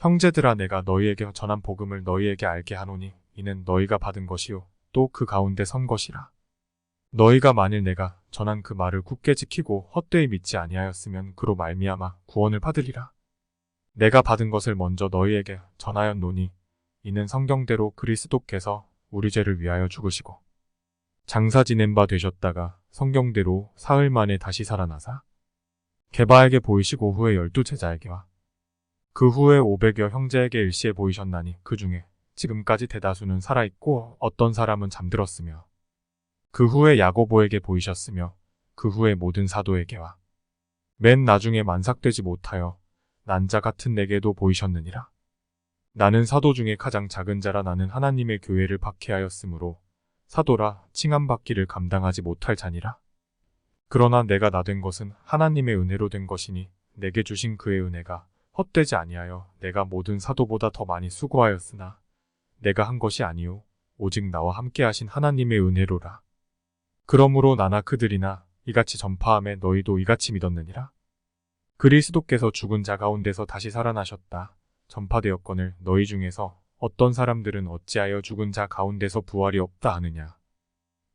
형제들아, 내가 너희에게 전한 복음을 너희에게 알게 하노니 이는 너희가 받은 것이요 또 그 가운데 선 것이라. 너희가 만일 내가 전한 그 말을 굳게 지키고 헛되이 믿지 아니하였으면 그로 말미암아 구원을 받으리라. 내가 받은 것을 먼저 너희에게 전하였노니 이는 성경대로 그리스도께서 우리 죄를 위하여 죽으시고 장사 지낸 바 되셨다가 성경대로 사흘 만에 다시 살아나사 게바에게 보이시고 후에 12제자에게와 그 후에 500여 형제에게 일시에 보이셨나니 그 중에 지금까지 대다수는 살아있고 어떤 사람은 잠들었으며 그 후에 야고보에게 보이셨으며 그 후에 모든 사도에게와 맨 나중에 만삭되지 못하여 난 자 같은 내게도 보이셨느니라. 나는 사도 중에 가장 작은 자라. 나는 하나님의 교회를 박해하였으므로 사도라 칭함받기를 감당하지 못할 자니라. 그러나 내가 나 된 것은 하나님의 은혜로 된 것이니 내게 주신 그의 은혜가 헛되지 아니하여 내가 모든 사도보다 더 많이 수고하였으나 내가 한 것이 아니요 오직 나와 함께 하신 하나님의 은혜로라. 그러므로 나나 그들이나 이같이 전파함에 너희도 이같이 믿었느니라. 그리스도께서 죽은 자 가운데서 다시 살아나셨다 전파되었거늘 너희 중에서 어떤 사람들은 어찌하여 죽은 자 가운데서 부활이 없다 하느냐.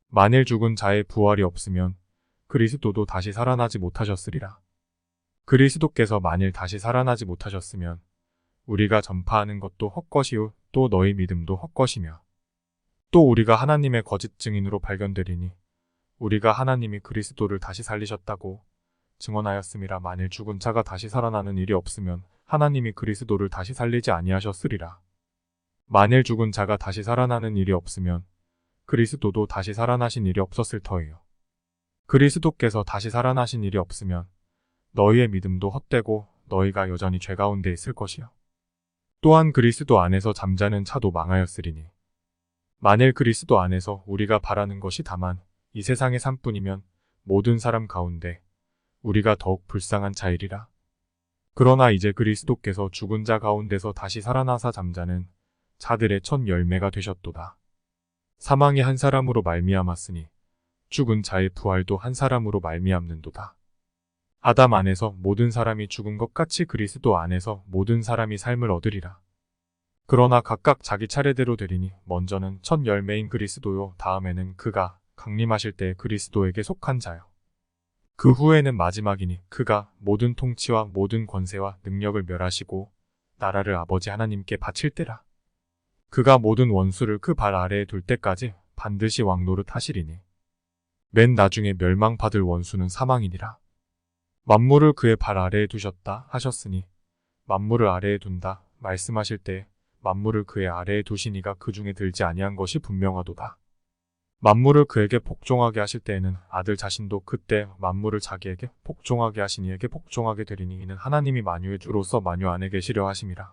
만일 죽은 자의 부활이 없으면 그리스도도 다시 살아나지 못하셨으리라. 그리스도께서 만일 다시 살아나지 못하셨으면 우리가 전파하는 것도 헛것이요 또 너희 믿음도 헛것이며 또 우리가 하나님의 거짓 증인으로 발견되리니 우리가 하나님이 그리스도를 다시 살리셨다고 증언하였음이라. 만일 죽은 자가 다시 살아나는 일이 없으면 하나님이 그리스도를 다시 살리지 아니하셨으리라. 만일 죽은 자가 다시 살아나는 일이 없으면 그리스도도 다시 살아나신 일이 없었을 터이요. 그리스도께서 다시 살아나신 일이 없으면 너희의 믿음도 헛되고 너희가 여전히 죄 가운데 있을 것이요. 또한 그리스도 안에서 잠자는 차도 망하였으리니 만일 그리스도 안에서 우리가 바라는 것이 다만 이 세상의 삶뿐이면 모든 사람 가운데 우리가 더욱 불쌍한 자이리라. 그러나 이제 그리스도께서 죽은 자 가운데서 다시 살아나사 잠자는 자들의 첫 열매가 되셨도다. 사망이 한 사람으로 말미암았으니 죽은 자의 부활도 한 사람으로 말미암는도다. 아담 안에서 모든 사람이 죽은 것 같이 그리스도 안에서 모든 사람이 삶을 얻으리라. 그러나 각각 자기 차례대로 되리니 먼저는 첫 열매인 그리스도요 다음에는 그가 강림하실 때 그리스도에게 속한 자요. 그 후에는 마지막이니 그가 모든 통치와 모든 권세와 능력을 멸하시고 나라를 아버지 하나님께 바칠 때라. 그가 모든 원수를 그 발 아래에 둘 때까지 반드시 왕노릇 하시리니 맨 나중에 멸망받을 원수는 사망이니라. 만물을 그의 발 아래에 두셨다 하셨으니 만물을 아래에 둔다 말씀하실 때 만물을 그의 아래에 두시니가 그 중에 들지 아니한 것이 분명하도다. 만물을 그에게 복종하게 하실 때에는 아들 자신도 그때 만물을 자기에게 복종하게 하신 이에게 복종하게 되리니 이는 하나님이 만유의 주로서 만유 안에 계시려 하심이라.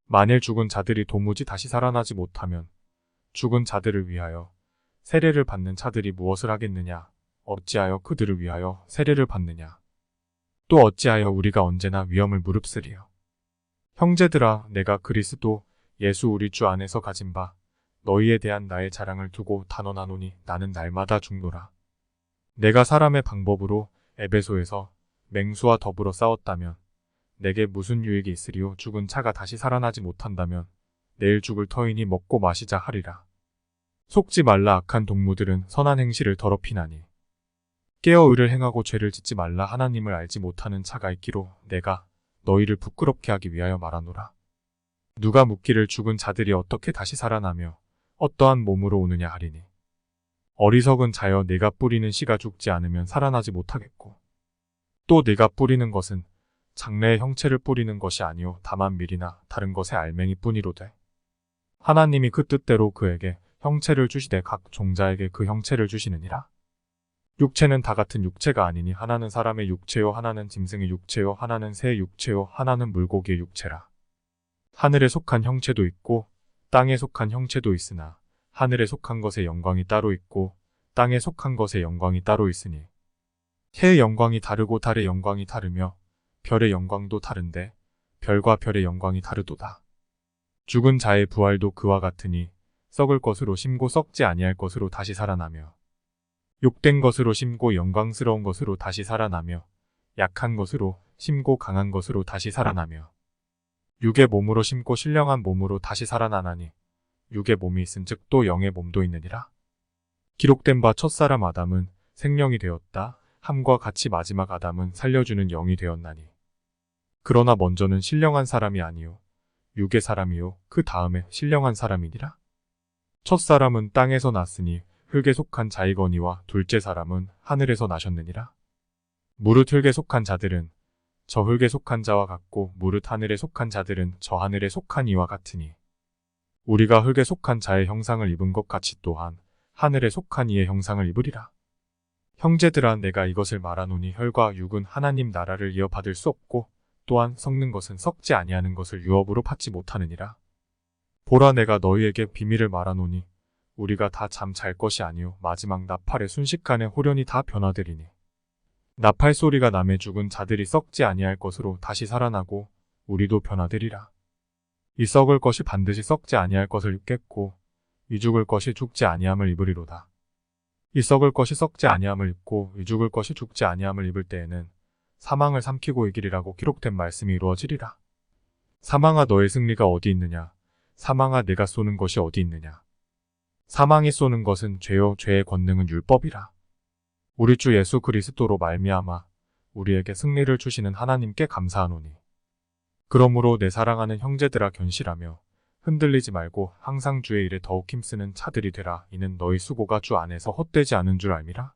만일 죽은 자들이 도무지 다시 살아나지 못하면 죽은 자들을 위하여 세례를 받는 자들이 무엇을 하겠느냐. 어찌하여 그들을 위하여 세례를 받느냐. 또 어찌하여 우리가 언제나 위험을 무릅쓰리요. 형제들아, 내가 그리스도 예수 우리 주 안에서 가진 바 너희에 대한 나의 자랑을 두고 단언하노니 나는 날마다 죽노라. 내가 사람의 방법으로 에베소에서 맹수와 더불어 싸웠다면 내게 무슨 유익이 있으리요. 죽은 차가 다시 살아나지 못한다면 내일 죽을 터이니 먹고 마시자 하리라. 속지 말라. 악한 동무들은 선한 행실을 더럽히나니 깨어 의를 행하고 죄를 짓지 말라. 하나님을 알지 못하는 차가 있기로 내가 너희를 부끄럽게 하기 위하여 말하노라. 누가 묻기를 죽은 자들이 어떻게 다시 살아나며 어떠한 몸으로 오느냐 하리니 어리석은 자여, 네가 뿌리는 씨가 죽지 않으면 살아나지 못하겠고 또 네가 뿌리는 것은 장래의 형체를 뿌리는 것이 아니요 다만 밀이나 다른 것의 알맹이 뿐이로되 하나님이 그 뜻대로 그에게 형체를 주시되 각 종자에게 그 형체를 주시느니라. 육체는 다 같은 육체가 아니니 하나는 사람의 육체요 하나는 짐승의 육체요 하나는 새의 육체요 하나는 물고기의 육체라. 하늘에 속한 형체도 있고 땅에 속한 형체도 있으나 하늘에 속한 것의 영광이 따로 있고 땅에 속한 것의 영광이 따로 있으니 해의 영광이 다르고 달의 영광이 다르며 별의 영광도 다른데 별과 별의 영광이 다르도다. 죽은 자의 부활도 그와 같으니 썩을 것으로 심고 썩지 아니할 것으로 다시 살아나며 욕된 것으로 심고 영광스러운 것으로 다시 살아나며 약한 것으로 심고 강한 것으로 다시 살아나며 육의 몸으로 심고 신령한 몸으로 다시 살아나나니 육의 몸이 있은즉 또 영의 몸도 있느니라. 기록된 바 첫사람 아담은 생명이 되었다. 함과 같이 마지막 아담은 살려주는 영이 되었나니. 그러나 먼저는 신령한 사람이 아니요 육의 사람이요 그 다음에 신령한 사람이니라. 첫사람은 땅에서 났으니 흙에 속한 자이거니와 둘째 사람은 하늘에서 나셨느니라. 무릇 흙에 속한 자들은 저 흙에 속한 자와 같고 무릇 하늘에 속한 자들은 저 하늘에 속한 이와 같으니 우리가 흙에 속한 자의 형상을 입은 것 같이 또한 하늘에 속한 이의 형상을 입으리라. 형제들아 내가 이것을 말하노니 혈과 육은 하나님 나라를 이어받을 수 없고 또한 썩는 것은 썩지 아니하는 것을 유업으로 받지 못하느니라. 보라 내가 너희에게 비밀을 말하노니 우리가 다 잠 잘 것이 아니요 마지막 나팔의 순식간에 호련히 다 변화되리니 나팔 소리가 남의 죽은 자들이 썩지 아니할 것으로 다시 살아나고 우리도 변화되리라. 이 썩을 것이 반드시 썩지 아니할 것을 입겠고 이 죽을 것이 죽지 아니함을 입으리로다. 이 썩을 것이 썩지 아니함을 입고 이 죽을 것이 죽지 아니함을 입을 때에는 사망을 삼키고 이기리라고 기록된 말씀이 이루어지리라. 사망아 너의 승리가 어디 있느냐? 사망아 내가 쏘는 것이 어디 있느냐? 사망이 쏘는 것은 죄요 죄의 권능은 율법이라. 우리 주 예수 그리스도로 말미암아 우리에게 승리를 주시는 하나님께 감사하노니. 그러므로 내 사랑하는 형제들아 견실하며 흔들리지 말고 항상 주의 일에 더욱 힘쓰는 차들이 되라. 이는 너희 수고가 주 안에서 헛되지 않은 줄 알미라.